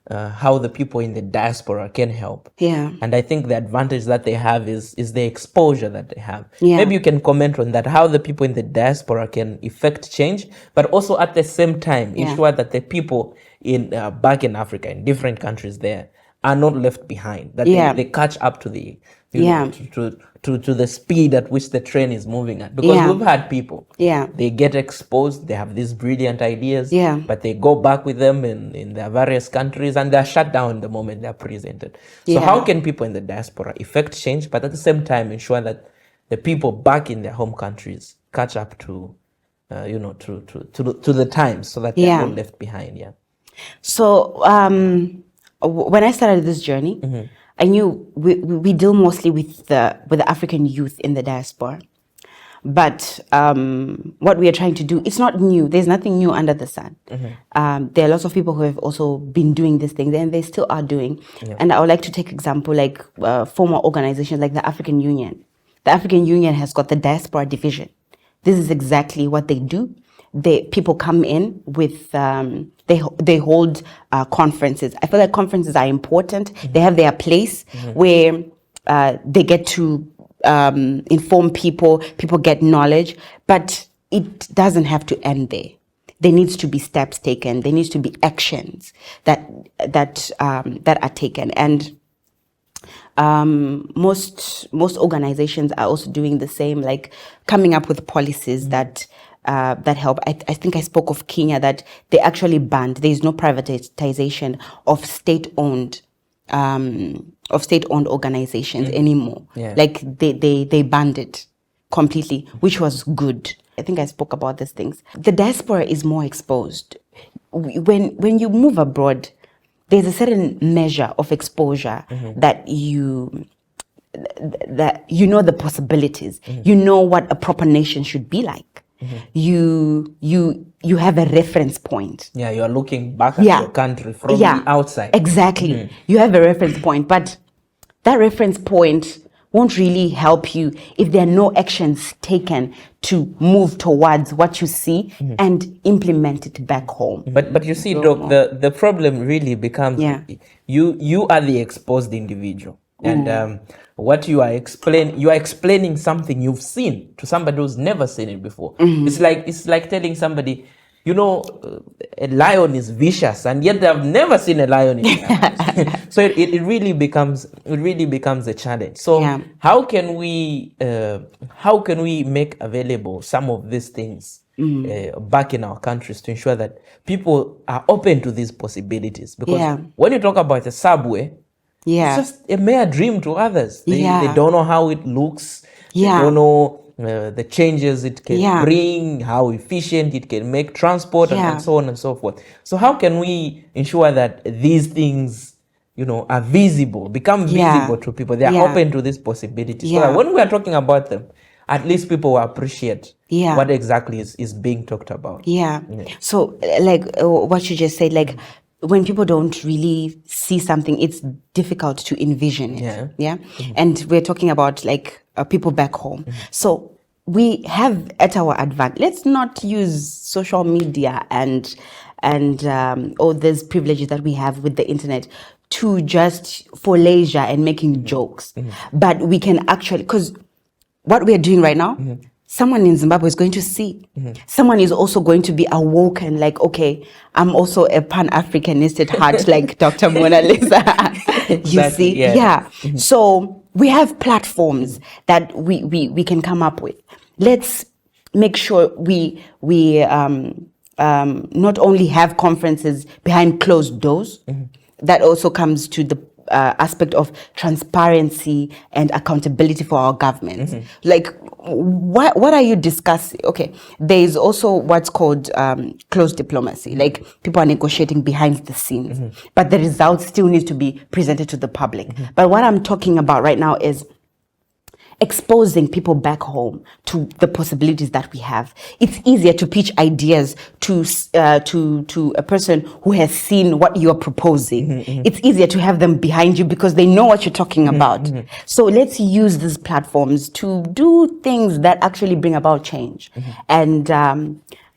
how the people in the diaspora can help. Yeah. And I think the advantage that they have is the exposure that they have. Yeah. Maybe you can comment on that, how the people in the diaspora can effect change, but also at the same time ensure that the people in back in Africa, in different countries there, are not left behind, that they catch up to the to the speed at which the train is moving at. Because we've had people, they get exposed, they have these brilliant ideas, but they go back with them in their various countries, and they're shut down the moment they're presented. So how can people in the diaspora effect change, but at the same time ensure that the people back in their home countries catch up to the times, so that they're not left behind? So when I started this journey, I knew we deal mostly with the African youth in the diaspora. But what we are trying to do, it's not new. There's nothing new under the sun. There are lots of people who have also been doing these things, and they still are doing. And I would like to take example like former organizations like the African Union. The African Union has got the diaspora division. This is exactly what they do. People come in with they hold conferences. I feel like conferences are important. They have their place where they get to inform people get knowledge, but it doesn't have to end there. There needs to be steps taken. There needs to be actions that are taken. And most organizations are also doing the same, like coming up with policies that help. I think I spoke of Kenya, that they actually banned. There is no privatization of state-owned organizations anymore. Like they banned it completely, which was good. I think I spoke about these things. The diaspora is more exposed. When you move abroad, there's a certain measure of exposure that you know the possibilities. You know what a proper nation should be like. You have a reference point. You are looking back at your country from the outside. Exactly. You have a reference point, but that reference point won't really help you if there are no actions taken to move towards what you see and implement it back home. But you see, Doc, the problem really becomes you are the exposed individual. And what you are explaining something you've seen to somebody who's never seen it before. It's like telling somebody, a lion is vicious, and yet they have never seen a lion in their lives. So it really becomes a challenge. So how can we make available some of these things back in our countries to ensure that people are open to these possibilities? Because when you talk about the subway, it's just a mere dream to others. They don't know how it looks. They don't know the changes it can bring, how efficient it can make transport, and so on and so forth. So how can we ensure that these things, are visible, become visible to people? They are open to these possibilities. So that when we are talking about them, at least people will appreciate Yeah. what exactly is being talked about. Yeah. So, like what you just said, like when people don't really see something, it's difficult to envision it. Yeah. And we're talking about like people back home. So we have at our advantage. Let's not use social media and all these privileges that we have with the internet to just for leisure and making jokes. But we can actually, because what we are doing right now, someone in Zimbabwe is going to see. Someone is also going to be awoken, like, okay, I'm also a Pan-Africanist at heart, like Dr. Monalisa. You Exactly, see? yeah. So we have platforms that we can come up with. Let's make sure we not only have conferences behind closed doors, that also comes to the aspect of transparency and accountability for our governments. Like, what are you discussing? Okay, there is also what's called closed diplomacy. Like, people are negotiating behind the scenes, but the results still need to be presented to the public. But what I'm talking about right now is exposing people back home to the possibilities that we have. It's easier to pitch ideas to a person who has seen what you're proposing. It's easier to have them behind you because they know what you're talking about. So let's use these platforms to do things that actually bring about change, and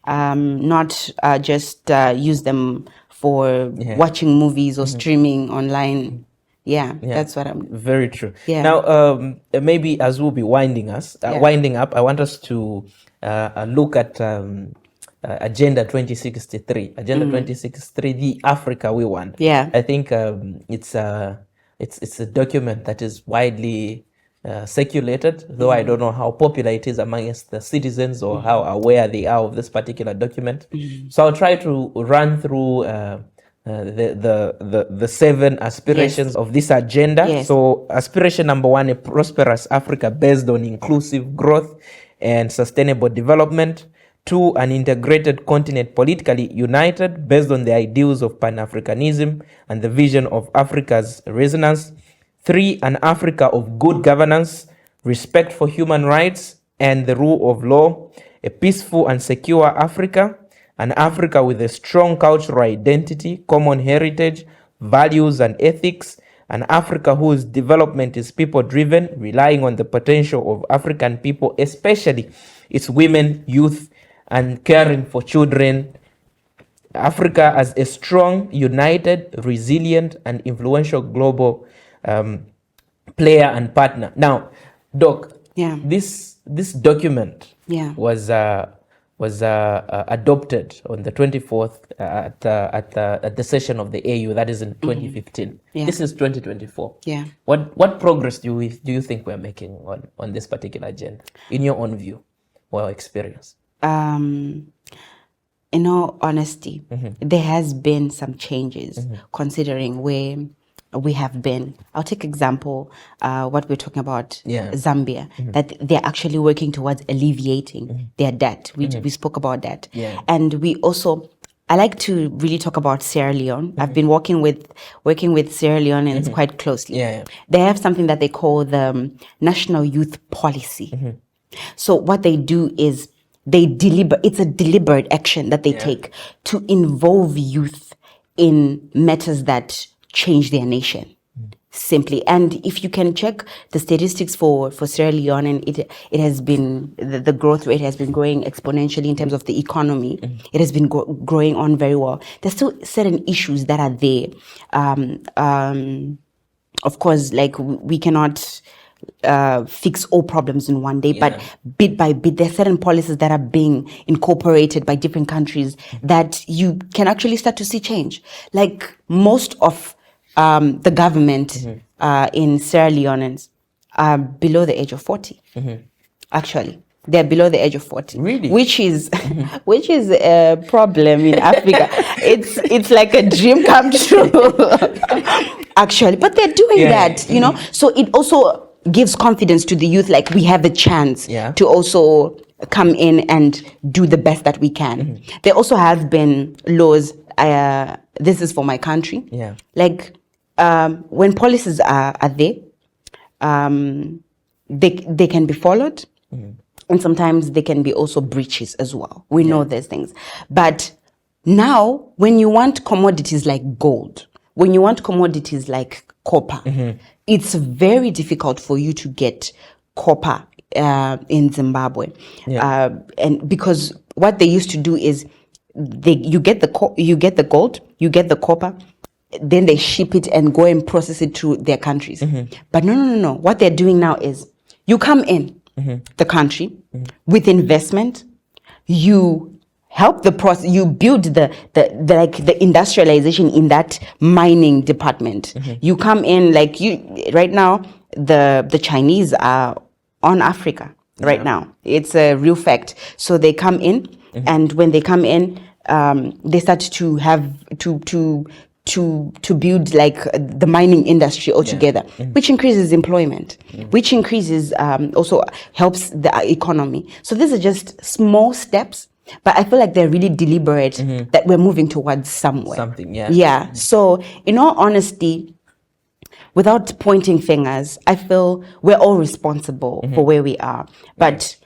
not just use them for watching movies or streaming online. Yeah, that's what I'm. Very true. Yeah. Now, maybe as we'll be winding up, I want us to look at Agenda 2063. Agenda 2063, the Africa we want. Yeah. I think it's a document that is widely circulated, though I don't know how popular it is amongst the citizens or how aware they are of this particular document. So I'll try to run through the 7 aspirations of this agenda. So aspiration number 1, a prosperous Africa based on inclusive growth and sustainable development. 2, an integrated continent politically united based on the ideals of Pan-Africanism and the vision of Africa's resonance. 3, an Africa of good governance, respect for human rights and the rule of law, a peaceful and secure Africa, an Africa with a strong cultural identity, common heritage, values and ethics, an Africa whose development is people-driven, relying on the potential of African people, especially its women, youth, and caring for children. Africa as a strong, united, resilient, and influential global player and partner. Now, Doc, this document was adopted on the 24th at the session of the AU. That is in 2015. This is 2024. What progress do you think we're making on this particular agenda, in your own view or experience? In all honesty, there has been some changes considering where we have been. I'll take example what we're talking about, Zambia, that they're actually working towards alleviating their debt. We spoke about that. And we also, I like to really talk about Sierra Leone. I've been working with Sierra Leoneans quite closely. They have something that they call the National Youth Policy. So what they do is it's a deliberate action that they take to involve youth in matters that change their nation, simply. And if you can check the statistics for Sierra Leone, and it has been, the growth rate has been growing exponentially in terms of the economy. It has been growing on very well. There's still certain issues that are there. Of course, like we cannot fix all problems in one day, but bit by bit, there are certain policies that are being incorporated by different countries that you can actually start to see change. Like most of the government in Sierra Leone are below the age of 40. Actually, they're below the age of 40. Really? Which is a problem in Africa. It's like a dream come true. Actually, but they're doing that, you know. So it also gives confidence to the youth, like we have a chance to also come in and do the best that we can. There also has been laws, this is for my country, like when policies are there, they can be followed, And sometimes they can be also breaches as well. We know these things. But now, when you want commodities like gold, when you want commodities like copper, it's very difficult for you to get copper in Zimbabwe. And because what they used to do is you get the gold, you get the copper, then they ship it and go and process it to their countries. But no. What they're doing now is you come in the country with investment, you help the process, you build the industrialization in that mining department. You come in right now, the Chinese are on Africa right now. It's a real fact. So they come in, and when they come in, they start to have to build like the mining industry altogether, which increases employment, which increases also helps the economy. So these are just small steps, but I feel like they're really deliberate that we're moving towards somewhere. Yeah. So in all honesty, without pointing fingers, I feel we're all responsible for where we are, but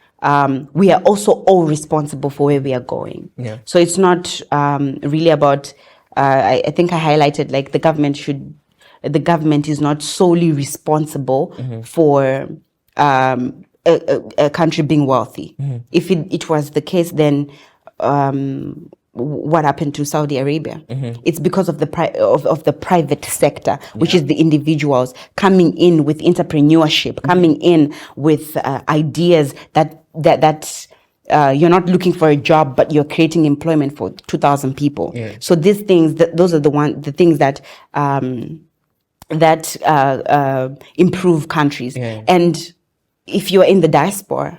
we are also all responsible for where we are going. So it's not really about. I think I highlighted like the government is not solely responsible for a country being wealthy. If it was the case, then what happened to Saudi Arabia? It's because of the private sector, which is the individuals coming in with entrepreneurship, coming in with ideas that you're not looking for a job, but you're creating employment for 2,000 people. So these things, those are the things that improve countries. And if you're in the diaspora,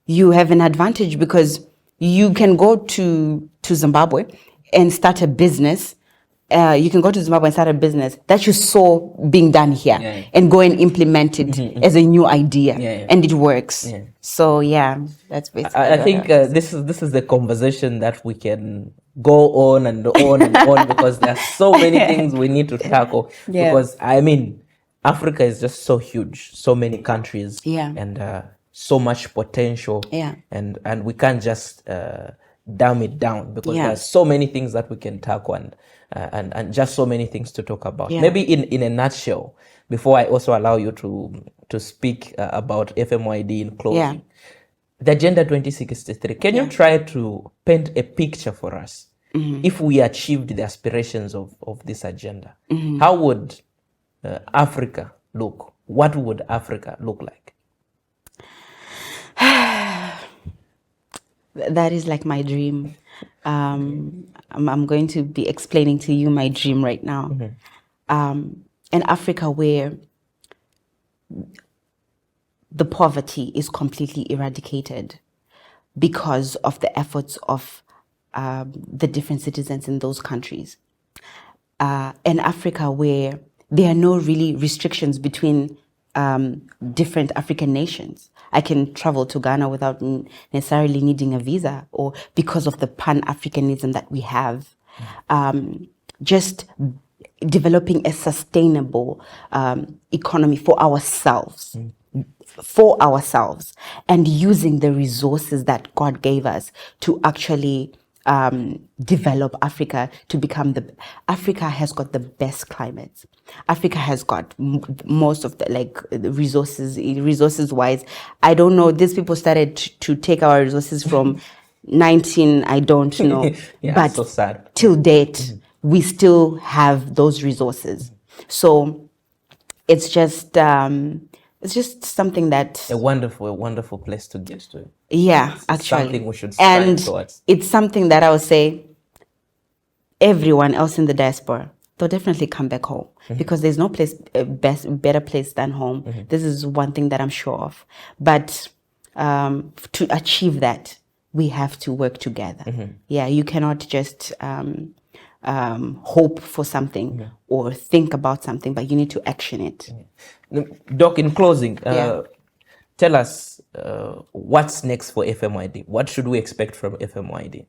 you have an advantage because you can go to Zimbabwe and start a business. You can go to Zimbabwe and start a business that you saw being done here and go and implement it as a new idea, and it works. So that's basically. I think this is the conversation that we can go on and on and on because there are so many things we need to tackle. Because I mean, Africa is just so huge, so many countries, and so much potential, and we can't just dumb it down because there are so many things that we can tackle and just so many things to talk about. Maybe in a nutshell, before I also allow you to speak about FMYDE in closing, the Agenda 2063, can you try to paint a picture for us? If we achieved the aspirations of this agenda, how would Africa look? What would Africa look like? That is like my dream. I'm going to be explaining to you my dream right now. An Africa where the poverty is completely eradicated because of the efforts of the different citizens in those countries. An Africa where there are no really restrictions between different African nations. I can travel to Ghana without necessarily needing a visa, or because of the Pan Africanism that we have. Just developing a sustainable economy for ourselves, and using the resources that God gave us to actually develop Africa to become Africa has got the best climates. Africa has got most of the resources wise. I don't know, these people started to take our resources from I don't know, but so sad. Till date, we still have those resources. So it's just something that a wonderful place to get to. It's actually something we should strive towards. It's something that I would say everyone else in the diaspora, they'll definitely come back home because there's no place better place than home. This is one thing that I'm sure of. But to achieve that, we have to work together. You cannot just hope for something or think about something, but you need to action it. Doc, in closing, tell us what's next for FMYDE. What should we expect from FMYDE?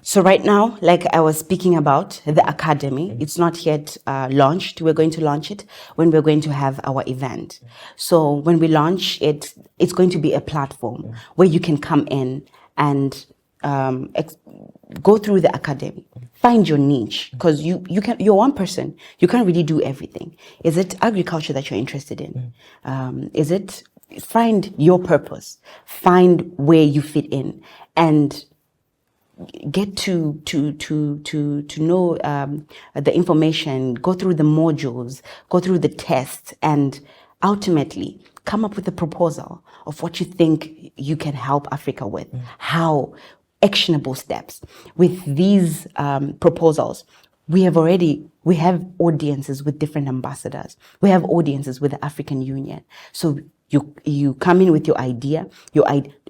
So right now, like I was speaking about the academy, it's not yet launched. We're going to launch it when we're going to have our event. So when we launch it, it's going to be a platform where you can come in and go through the academy, find your niche, because you're one person. You can't really do everything. Is it agriculture that you're interested in? Is it find your purpose, find where you fit in, and get to know the information, go through the modules, go through the tests, and ultimately come up with a proposal of what you think you can help Africa with. How actionable steps with these proposals. We have audiences with different ambassadors. We have audiences with the African Union. So you come in with your idea,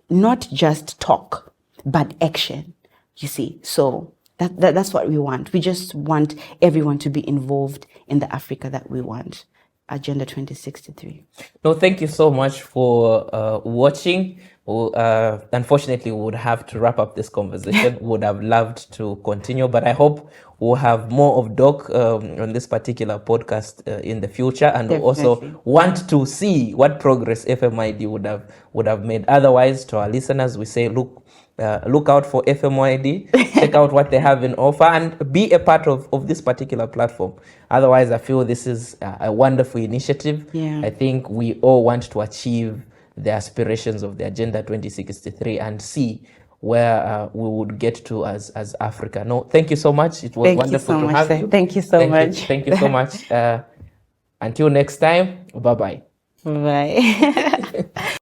not just talk, but action. You see, so that's what we want. We just want everyone to be involved in the Africa that we want. Agenda 2063. No, thank you so much for watching. Unfortunately, we would have to wrap up this conversation. Would have loved to continue, but I hope we'll have more of Doc on this particular podcast in the future, and we'll also want to see what progress FMYDE would have made. Otherwise, to our listeners, we say, look out for FMYDE, check out what they have in offer, and be a part of this particular platform. Otherwise, I feel this is a wonderful initiative. Yeah. I think we all want to achieve the aspirations of the Agenda 2063 and see where we would get to as Africa. No, thank you so much. It was wonderful to have you. Thank you so much. Thank you so much. Until next time, bye-bye. Bye.